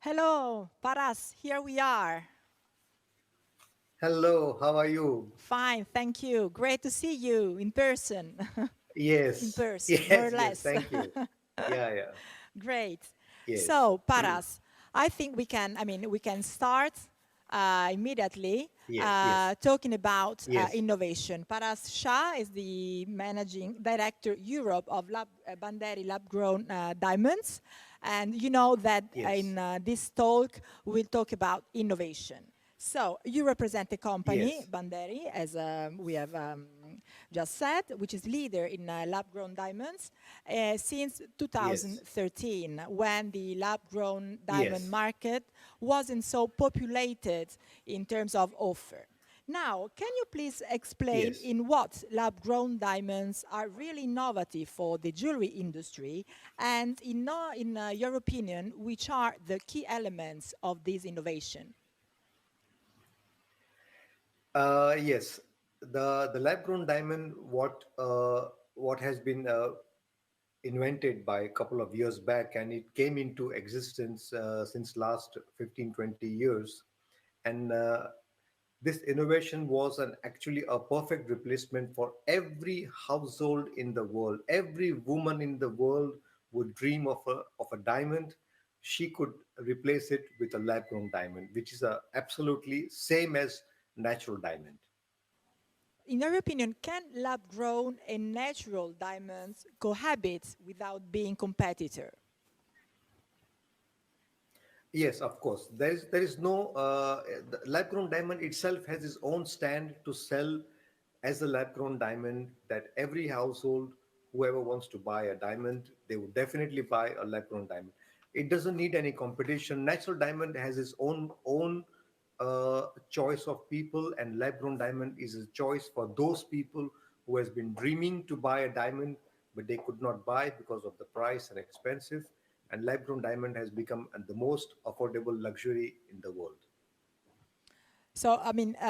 Hello, Paras, here we are. Hello, how are you? Fine, thank you. Great to see you in person. In Yes, person, more or yes, less. thank you. Yeah, Great. yes, So, Paras, I think we can start immediately yes, talking about yes, innovation. Paras Shah is the managing director Europe of Bhanderi Lab Grown Diamonds. And you know that yes, in this talk, we'll talk about innovation. So you represent a company, yes, Bhanderi, as we have just said, which is leader in lab-grown diamonds since yes, 2013, when the lab-grown diamond yes. market wasn't so populated in terms of offer. Now, can you please explain Yes. in what lab-grown diamonds are really innovative for the jewelry industry, and in your opinion, which are the key elements of this innovation? Yes. The lab-grown diamond, what has been invented by a couple of years back, and it came into existence since last 15-20 years, and this innovation was actually a perfect replacement for every household in the world. Every woman in the world would dream of a diamond. She could replace it with a lab grown diamond, which is absolutely same as natural diamond. In your opinion, can lab-grown and natural diamonds cohabit without being competitor? Yes, of course. There is no the lab grown diamond itself has its own stand to sell as a lab grown diamond. That every household, whoever wants to buy a diamond, they would definitely buy a lab grown diamond. It doesn't need any competition. Natural diamond has its own choice of people, and lab grown diamond is a choice for those people who has been dreaming to buy a diamond, but they could not buy because of the price and expensive, and lab grown diamond has become the most affordable luxury in the world. So,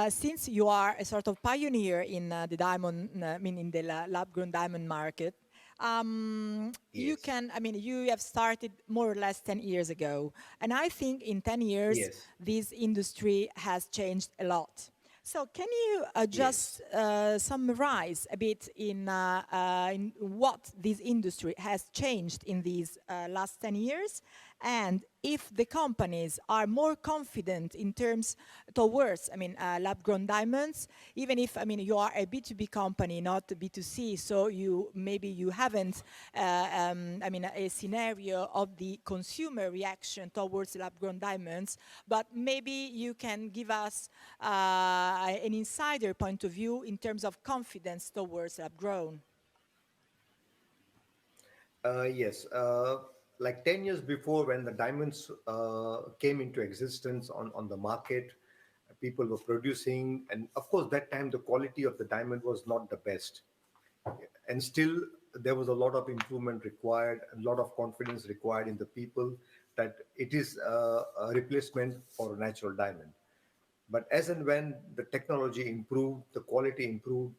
since you are a sort of pioneer in the diamond, in the lab-grown diamond market, Yes, you have started more or less 10 years ago. And I think in 10 years, yes, this industry has changed a lot. So can you just yes. summarize a bit in what this industry has changed in these last 10 years, and if the companies are more confident in terms towards, lab-grown diamonds, even if, you are a B2B company, not a B2C, so maybe you haven't, a scenario of the consumer reaction towards lab-grown diamonds, but maybe you can give us an insider point of view in terms of confidence towards lab-grown. Yes, like 10 years before, when the diamonds came into existence on the market, people were producing, and of course, that time the quality of the diamond was not the best. And still, there was a lot of improvement required, a lot of confidence required in the people that it is a replacement for a natural diamond. But as and when the technology improved, the quality improved,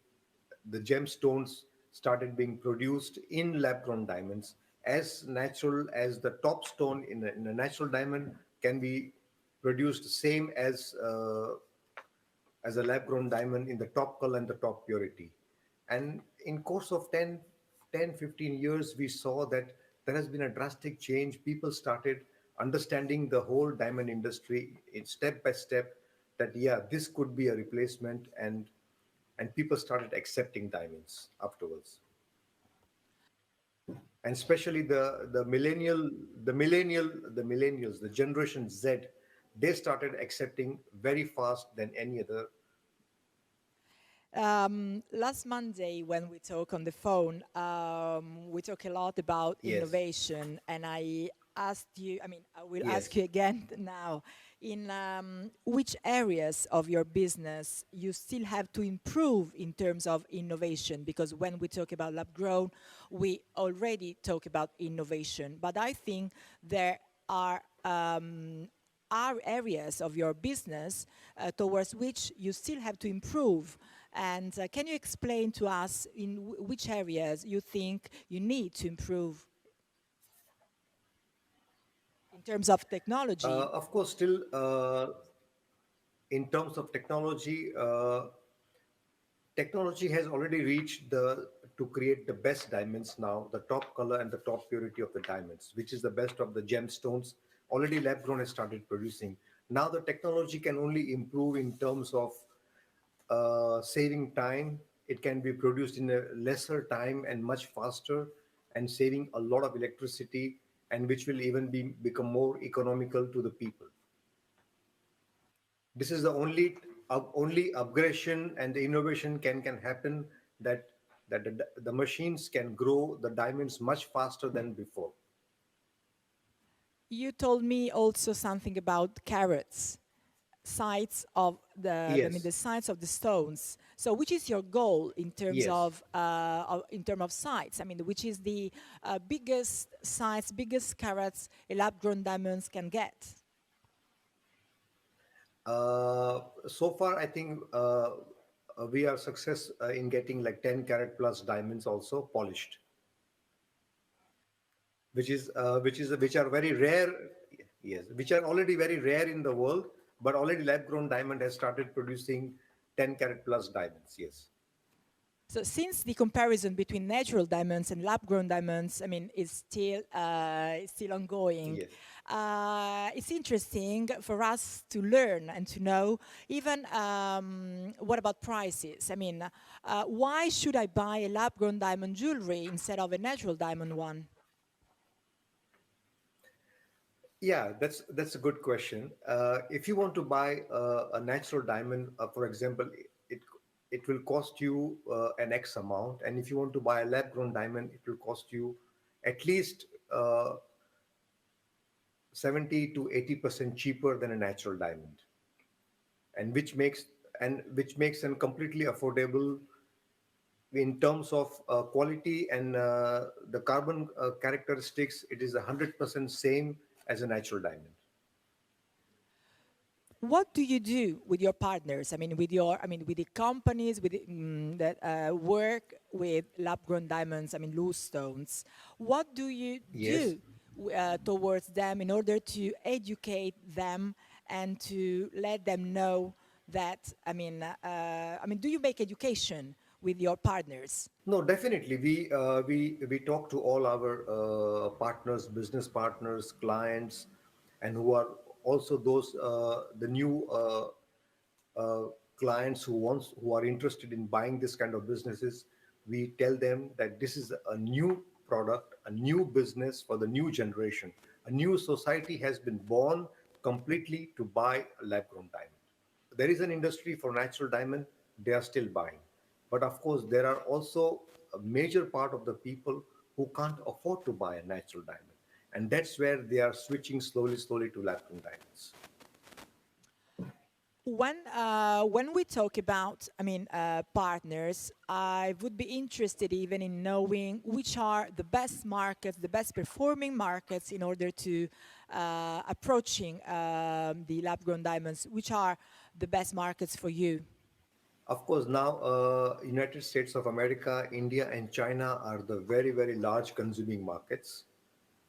the gemstones started being produced in lab grown diamonds as natural as the top stone in a natural diamond can be produced same as a lab grown diamond in the top color and the top purity. And in course of 10, 10, 15 years, we saw that there has been a drastic change. People started understanding the whole diamond industry in step by step, that yeah, this could be a replacement, and people started accepting diamonds afterwards. And especially the millennials, the generation Z, they started accepting very fast than any other. Last Monday, when we talk on the phone, we talk a lot about Yes, innovation, and I asked you, I will ask yes. you again now, in which areas of your business you still have to improve in terms of innovation, because when we talk about lab grown, we already talk about innovation, but I think there are areas of your business towards which you still have to improve. And can you explain to us in which areas you think you need to improve terms of technology? Of course, still in terms of technology, technology has already reached the to create the best diamonds now, the top color and the top purity of the diamonds, which is the best of the gemstones. Already lab grown has started producing. Now the technology can only improve in terms of saving time. It can be produced in a lesser time and much faster, and saving a lot of electricity, and which will even become more economical to the people. This is the only upgradation and the innovation can happen, that the machines can grow the diamonds much faster than before. You told me also something about carats, sides of the Yes, sides of the stones. So, which is your goal yes. in terms of sides? I mean, which is the biggest size, biggest carats a lab-grown diamonds can get? So far, I think we are success in getting like 10 carat plus diamonds also polished, which are very rare. Yes, which are already very rare in the world, but already lab grown diamond has started producing 10 carat plus diamonds. Yes, So since the comparison between natural diamonds and lab-grown diamonds, I mean, is still ongoing, yes. it's interesting for us to learn and to know even what about prices? I mean, why should I buy a lab-grown diamond jewelry instead of a natural diamond one? Yeah, that's a good question. If you want to buy a natural diamond, for example, it it will cost you an X amount, and if you want to buy a lab-grown diamond, it will cost you at least 70 to 80% cheaper than a natural diamond, and which makes them completely affordable in terms of quality and the carbon characteristics. It is 100% same as a natural diamond. What do you do with your partners? I mean, with the companies that work with lab-grown diamonds. I mean, loose stones. What do you Yes. do towards them in order to educate them and to let them know that? Do you make education with your partners? No, definitely. We talk to all our partners, business partners, clients, and who are also those the new clients who are interested in buying this kind of businesses. We tell them that this is a new product, a new business for the new generation. A new society has been born completely to buy a lab grown diamond. There is an industry for natural diamond, they are still buying. But of course, there are also a major part of the people who can't afford to buy a natural diamond. And that's where they are switching slowly to lab grown diamonds. When we talk about, partners, I would be interested even in knowing which are the best markets, the best performing markets in order to approaching the lab-grown diamonds. Which are the best markets for you? Of course, now United States of America, India, and China are the very large consuming markets.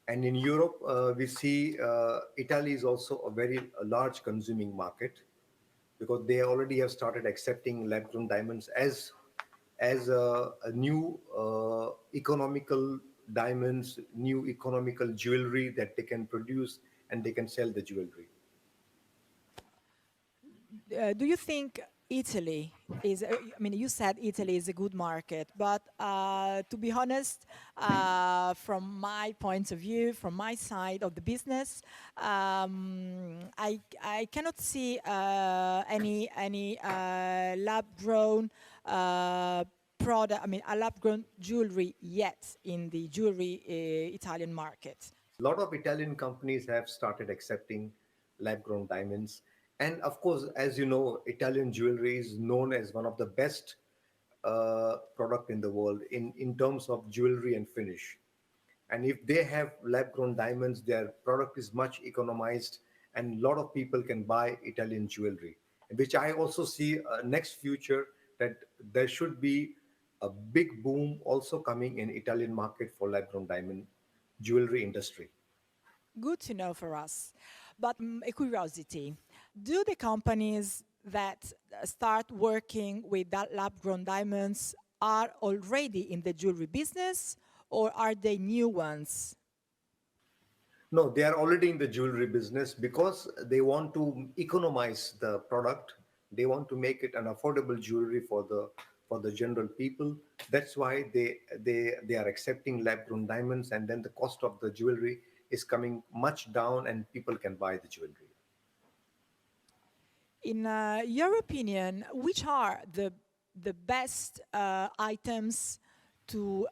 And in Europe, we see Italy is also a large consuming market, because they already have started accepting lab-grown diamonds as a new economical diamonds, new economical jewelry that they can produce, and they can sell the jewelry. Do you think Italy is, you said Italy is a good market, but to be honest, from my point of view, from my side of the business, I cannot see any lab grown product, a lab grown jewelry yet in the jewelry Italian market. A lot of Italian companies have started accepting lab grown diamonds. And of course, as you know, Italian jewelry is known as one of the best product in the world in terms of jewelry and finish. And if they have lab grown diamonds, their product is much economized, and a lot of people can buy Italian jewelry, which I also see next future, that there should be a big boom also coming in Italian market for lab grown diamond jewelry industry. Good to know for us. But a curiosity, do the companies that start working with that lab-grown diamonds are already in the jewelry business, or are they new ones? No, they are already in the jewelry business because they want to economize the product. They want to make it an affordable jewelry for the general people. That's why they are accepting lab grown diamonds, and then the cost of the jewelry is coming much down, and people can buy the jewelry. In your opinion, which are the best items to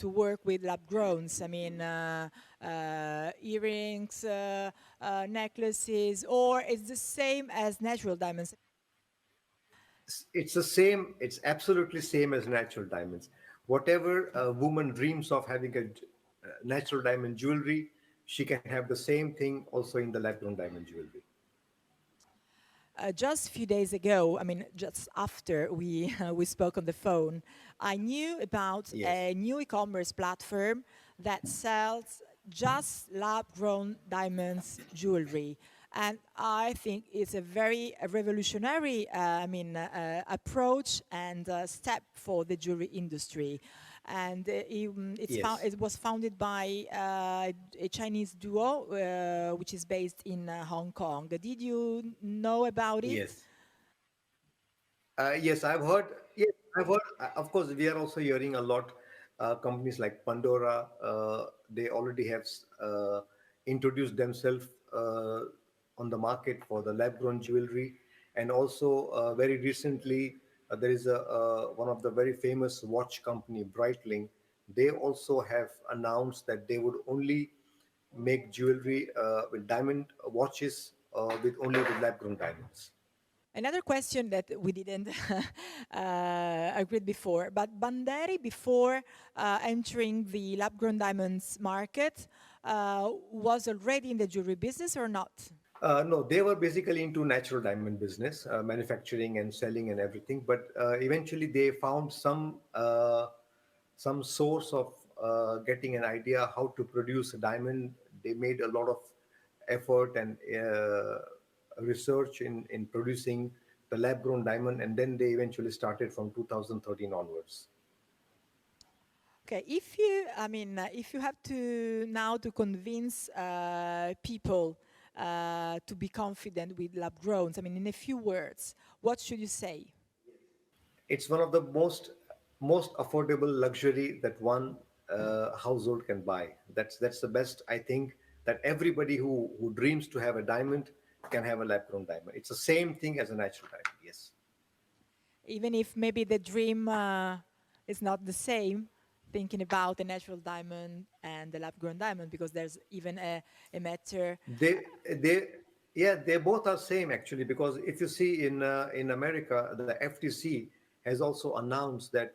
work with lab growns? I mean, earrings, necklaces, or it's the same as natural diamonds? It's the same. It's absolutely same as natural diamonds. Whatever a woman dreams of having a natural diamond jewelry, she can have the same thing also in the lab grown diamond jewelry. Just a few days ago, I mean, just after we we spoke on the phone, I knew about Yes. a new e-commerce platform that sells just lab-grown diamonds jewelry, and I think it's a very revolutionary, approach and step for the jewelry industry. And Yes. it was founded by a Chinese duo, which is based in Hong Kong. Did you know about it? Yes. Yes, I've heard. Yes, I've heard. Of course, we are also hearing a lot. Companies like Pandora, they already have introduced themselves on the market for the lab-grown jewelry, and also very recently there is a one of the very famous watch company, Breitling. They also have announced that they would only make jewelry with diamond watches with only with lab-grown diamonds. Another question that we didn't agree before, but Bhanderi, before entering the lab-grown diamonds market, was already in the jewelry business or not? No, they were basically into natural diamond business, manufacturing and selling and everything. But eventually, they found some source of getting an idea how to produce a diamond. They made a lot of effort and research in producing the lab grown diamond, and then they eventually started from 2013 onwards. Okay, if you, if you have to now to convince people to be confident with lab growns, I mean, in a few words, what should you say? It's one of the most affordable luxury that one household can buy. That's the best, I think, that everybody who dreams to have a diamond can have a lab grown diamond. It's the same thing as a natural diamond. Yes. Even if maybe the dream is not the same, thinking about the natural diamond and the lab-grown diamond, because there's even a matter. They yeah, they both are same actually, because if you see in America, the FTC has also announced that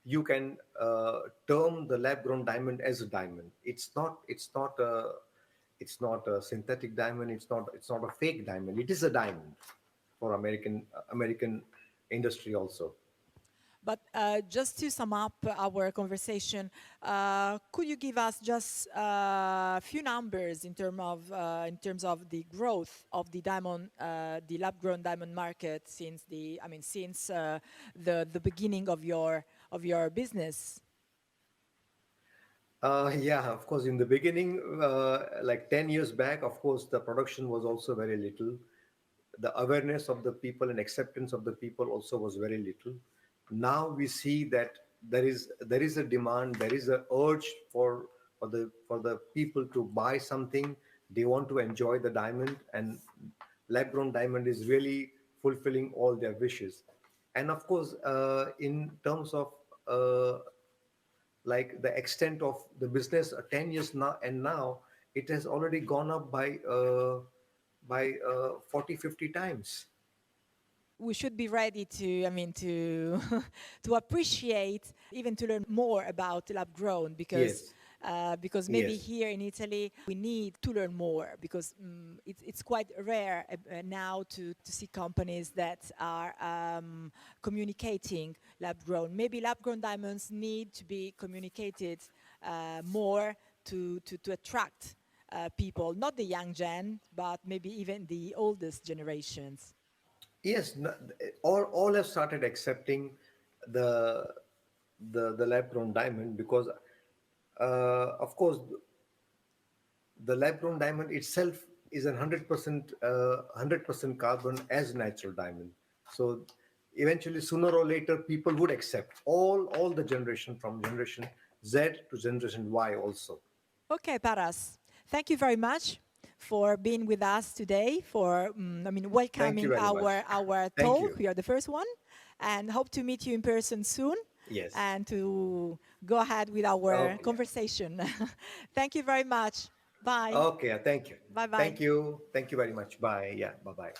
you can term the lab grown diamond as a diamond. It's not a synthetic diamond. It's not a fake diamond. It is a diamond for American industry also. But just to sum up our conversation, could you give us just a few numbers in terms of the growth of the diamond, the lab-grown diamond market since the beginning of your business? Yeah, of course. In the beginning, like 10 years back, of course, the production was also very little. The awareness of the people and acceptance of the people also was very little. Now we see that there is a demand, there is a urge for the people to buy something. They want to enjoy the diamond, and lab grown diamond is really fulfilling all their wishes. And of course, in terms of like the extent of the business 10 years now, and now it has already gone up by 40 50 times. We should be ready to, to appreciate, even to learn more about lab grown, Yes. because maybe Yes. here in Italy we need to learn more, because it's quite rare now to see companies that are communicating lab grown. Maybe lab grown diamonds need to be communicated more to attract people, not the young gen, but maybe even the oldest generations? Yes, all have started accepting the the lab grown diamond because, of course, the lab grown diamond itself is a 100% carbon as natural diamond. So eventually, sooner or later, people would accept all the generation from generation Z to generation Y also. Okay, Paras, thank you very much for being with us today, for Thank you welcoming very much. our Thank talk. you. You are the first one, and hope to meet you in person soon, Yes. and to go ahead with our Okay. conversation. Thank you very much. Bye. Okay. Thank you. Bye bye. Thank you. Thank you very much. Bye. Yeah. Bye bye.